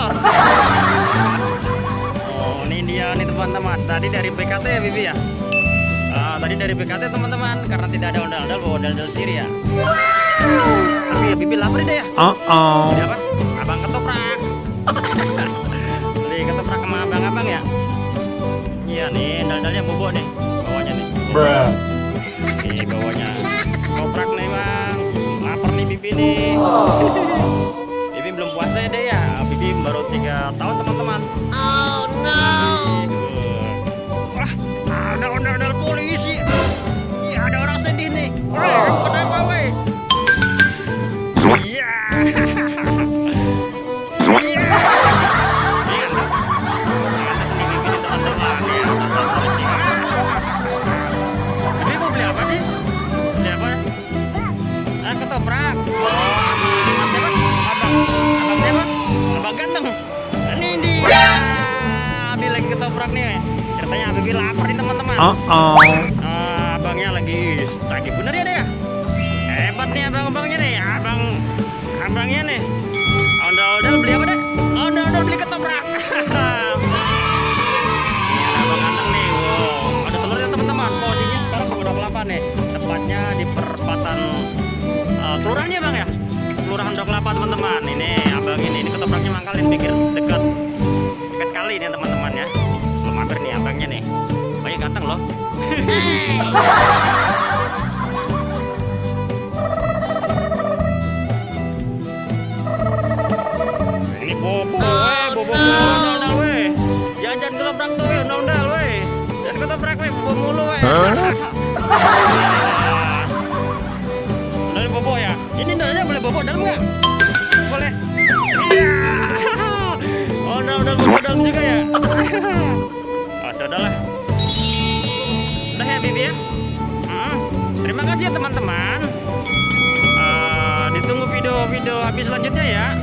motor. Oh, ini dia nih teman-teman. Tadi dari BKT ya Bibi ya. Tadi dari BKT teman-teman, karena tidak ada ondel-ondel, bawa ondel-ondel sendiri ya. Tapi ya Bibi lapar deh ya. Beli apa? Abang ketoprak. Beli ketoprak sama abang-abang ya. Iya nih, ondel-ondelnya bobo nih, bawahnya nih. Nih bawahnya. Ketoprak nih bang. Lapar nih Bibi nih. Bibi belum puasa ya deh ya. Bibi baru 3 tahun teman-teman. Oh no. Wah, ada ondel-ondel polisi. Iya, ada orang sedih nih. Woi, kamu kenapa woi? Iya. Iya. Bibi mau beli apa nih? Beli apa? Ketoprak. Abang siapa? Abang siapa? Abang ganteng. Ini dia. Ini lagi ketoprak nih. Ceritanya Bibi lapar nih teman-teman. Abangnya lagi canggih bener ya deh ya. Hebat nih abang-abangnya nih. Abangnya nih. Ondel-ondel beli apa deh? Ondel-ondel beli ketoprak. Ini ada abang ganteng nih. Wow, ada telurnya teman-teman. Posisinya sekarang udah kelapa nih. Tepatnya di perempatan kelurahannya bang ya. Kelurahan Dok Kelapa teman-teman. Ini abang ini ketopraknya mangkalin pikir dekat kali nih teman-teman ya. Belum mampir nih abangnya nih. Banyak ganteng loh. Ini bobo, bobo ondel-ondel weh. Jangan ketoprak tuh ondel-ondel weh. Jangan ketoprak weh, bobo mulu weh. Ini bobo ya. Ini ondel-ondelnya boleh bobo dalam nggak? Boleh. Iya. Ondel-ondel bobo dalam juga ya. Sudahlah. Udah ya Bibi ya. Terima kasih ya teman-teman. Ditunggu video-video habis selanjutnya ya.